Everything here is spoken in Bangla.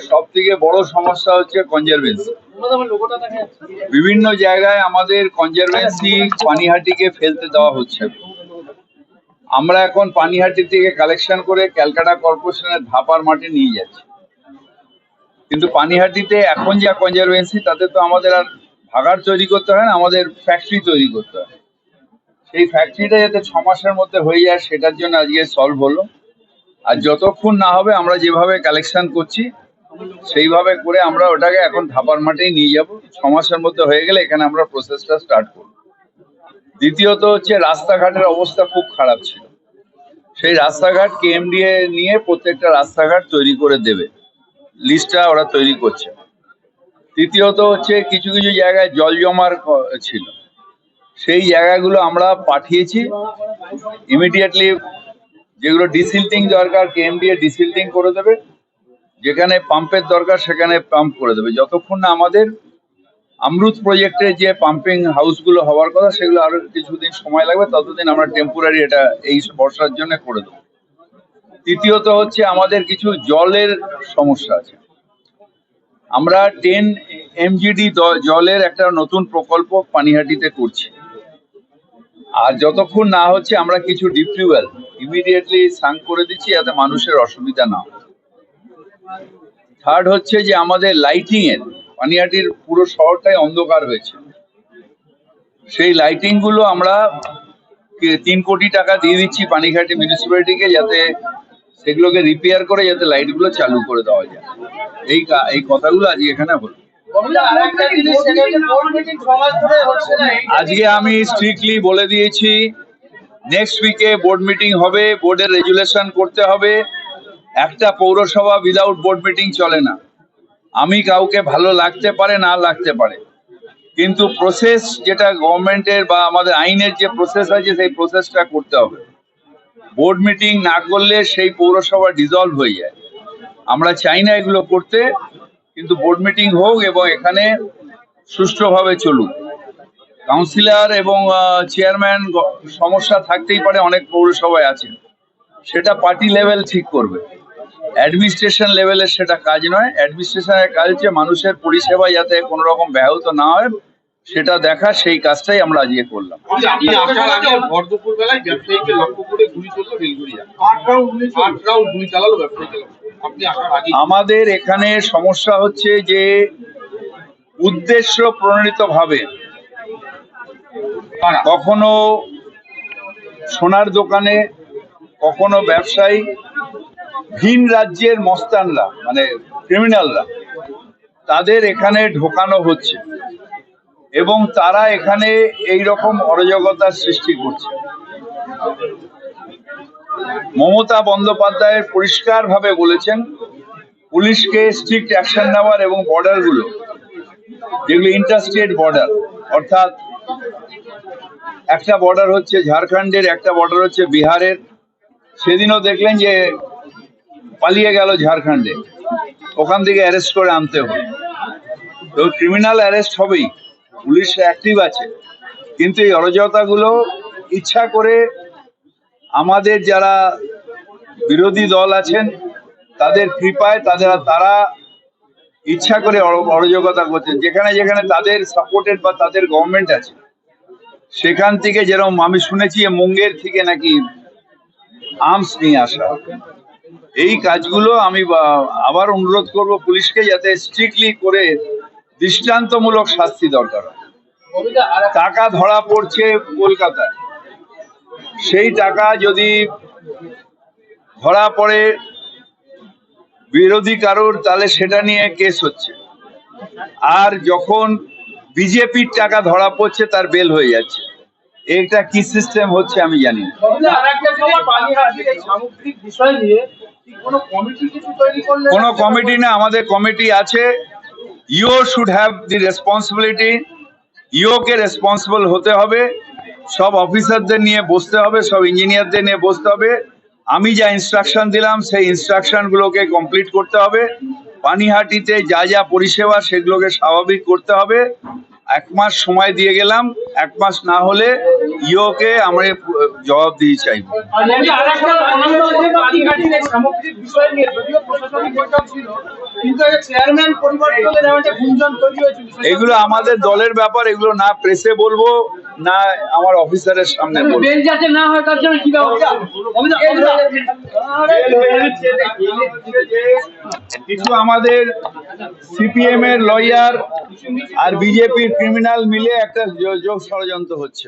সব থেকে বড় সমস্যা হচ্ছে কনজারভেন্সি। বিভিন্ন জায়গায় আমাদের কনজারভেন্সি পানিহাটিকে ফেলতে দেওয়া হচ্ছে। আমরা এখন পানিহাটি থেকে কালেকশন করে ক্যালকাটা কর্পোরেশনের ধাপার মাঠে নিয়ে যাচ্ছি, কিন্তু পানিহাটিতে এখন যা কনজারভেন্সি তাতে তো আমাদের আর ভাগাড় তৈরি করতে হয় না, আমাদের ফ্যাক্টরি তৈরি করতে হয়। সেই ফ্যাক্টরিটা যাতে 6 মাসের মধ্যে হয়ে যায় সেটার জন্য আজকে সলভ হলো। আর যতক্ষণ না হবে আমরা যেভাবে কালেকশন করছি সেইভাবে করে আমরা ওটাকে এখন ধাপার মাঠেই নিয়ে যাব। 6 মাসের মধ্যে হয়ে গেলে এখানে আমরা প্রসেসটা স্টার্ট করব। দ্বিতীয়ত হচ্ছে রাস্তাঘাটের অবস্থা খুব খারাপ ছিল, সেই রাস্তাঘাট কেএমডিএ নিয়ে প্রত্যেকটা রাস্তাঘাট তৈরি করে দেবে, লিস্টটা ওরা তৈরি করছে। তৃতীয়ত হচ্ছে কিছু কিছু জায়গায় জল জমার ছিল, সেই জায়গাগুলো আমরা পাঠিয়েছি ইমিডিয়েটলি। যেগুলো ডিসিল্টিং দরকার কেএমডিএ ডিসিল্টিং করে দেবে, যেখানে পাম্পের দরকার সেখানে পাম্প করে দেবে। যতক্ষণ না আমাদের অমৃত প্রজেক্টে যে পাম্পিং হাউসগুলো হওয়ার কথা সেগুলো আরো কিছুদিন সময় লাগবে, ততদিন আমরা টেম্পোরারি এটা এই বর্ষার জন্য করে দেবো। তৃতীয়ত হচ্ছে আমাদের কিছু জলের সমস্যা আছে। আমরা 10 MGD জলের একটা নতুন প্রকল্প পানিহাটিতে করছি, আর যতক্ষণ না হচ্ছে আমরা কিছু ডিপ টিউবওয়েল ইমিডিয়েটলি সাঙ্ক করে দিচ্ছি যাতে মানুষের অসুবিধা না হয়। থার্ড হচ্ছে যে আমাদের লাইটিং এর, পানিহাটির পুরো শহরটাই অন্ধকার হয়েছে, সেই লাইটিং গুলো আমরা 3 কোটি টাকা দিয়ে দিচ্ছি পানিঘাটি মিউনিসিপ্যালিটিকে, যাতে সেগুলোকে রিপেয়ার করে যাতে লাইট গুলো চালু করে দেওয়া যায়। এই কথাগুলো আজকে এখানে হলো। আজকে আমি স্ট্রিক্টলি বলে দিয়েছি নেক্সট উইকে বোর্ড মিটিং হবে, বোর্ডের রেজুলেশন করতে হবে। একটা পৌরসভা উইদাউট বোর্ড মিটিং চলে না। আমি কাউকে ভালো লাগতে পারে না লাগতে পারে, কিন্তু প্রসেস যেটা গভর্নমেন্টের বা আমাদের আইনের যে প্রসেস আছে সেই প্রসেসটা করতে হবে। বোর্ড মিটিং না করলে সেই পৌরসভা ডিসলভ হয়ে যায়। আমরা চাই না এগুলো করতে, কিন্তু বোর্ড মিটিং হোক এবং এখানে সুষ্ঠুভাবে চলুক। কাউন্সিলর এবং চেয়ারম্যান সমস্যা থাকতেই পারে, অনেক পৌরসভায় আছে, সেটা পার্টি লেভেল ঠিক করবে। অ্যাডমিনিস্ট্রেশন লেভেলের সেটা কাজ নয়। অ্যাডমিনিস্ট্রেশনের কাজ হচ্ছে মানুষের পরিষেবা যাতে কোনো রকম ব্যাহত না হয় সেটা দেখা, সেই কাজটাই আমরা আজকে করলাম। আমাদের এখানে সমস্যা হচ্ছে যে উদ্দেশ্য প্রণোদিত ভাবে কখনো সোনার দোকানে, কখনো ব্যবসায়ী, ভিন রাজ্যের মস্তানরা মানে ক্রিমিনালরা তাদের এখানে ঢোকানো হচ্ছে এবং তারা এখানে এই রকম অরাজকতার সৃষ্টি করছে। মমতা বন্দ্যোপাধ্যায় পরিষ্কারভাবে বলেছেন পুলিশকে স্ট্রিক্ট অ্যাকশন নেওয়ার, এবং বর্ডারগুলো যেগুলো ইন্টারস্টেট বর্ডার, অর্থাৎ একটা বর্ডার হচ্ছে ঝাড়খণ্ডের, একটা বর্ডার হচ্ছে বিহারের। সেদিনও দেখলেন যে পালিয়ে গেল ঝাড়খণ্ডে, ওখান থেকে অ্যারেস্ট করে আনতে হবে। তো ক্রিমিনাল অ্যারেস্ট হবেই, পুলিশ অ্যাক্টিভ আছে, কিন্তু এই অরাজকতাগুলো ইচ্ছা করে আমাদের যারা বিরোধী দল আছেন তাদের কৃপায় তারা ইচ্ছা করে অরাজকতা করছেন। যেখানে যেখানে তাদের সাপোর্টেড বা তাদের গভর্নমেন্ট আছে সেখান থেকে, যেরকম আমি শুনেছি মুঙ্গের থেকে নাকি আর্মস নিয়ে আসা, এই কাজগুলো আমি আবার অনুরোধ করব পুলিশকে যাতে স্ট্রিক্টলি করে দৃষ্টান্তমূলক শাস্তি দরকার হয়। টাকা ধরা পড়ছে কলকাতায়, সেই টাকা যদি ধরা পড়ে বিরোধী কারোর তাহলে সেটা নিয়ে কেস হচ্ছে, আর যখন বিজেপির টাকা ধরা পড়ছে তার বেল হয়ে যাচ্ছে। এটা কি সিস্টেম হচ্ছে আমি জানি না। কোনো কমিটি না, আমাদের কমিটি আছে। You should have the responsibility, ইউকে রেসপন্সিবল হতে হবে, সব অফিসারদের নিয়ে বসতে হবে, সব ইঞ্জিনিয়ারদের নিয়ে বসতে হবে। আমি যা ইনস্ট্রাকশন দিলাম সেই ইনস্ট্রাকশন গুলোকে কমপ্লিট করতে হবে। পানিহাটিতে যা যা পরিষেবা সেগুলোকে স্বাভাবিক করতে হবে। 1 মাস সময় দিয়ে গেলাম, 1 মাস না হলে ইওকে আমরা জবাবদিহি চাইব। সামগ্রিক বিষয় নিয়ে যদিও প্রশাসনিক বৈঠক ছিল, কিন্তু চেয়ারম্যান পরিবর্তনের একটা গুঞ্জন তৈরি হয়েছিল। এগুলো আমাদের দলের ব্যাপার, এগুলো না প্রেসে বলবো না আমার অফিসারের সামনে বলবো। বেল যাতে না হয় তার জন্য কি ব্যবস্থা? কিছু আমাদের সিপিএম এর লয়ার আর বিজেপির ক্রিমিনাল মিলে একটা যোগ ষড়যন্ত্র হচ্ছে।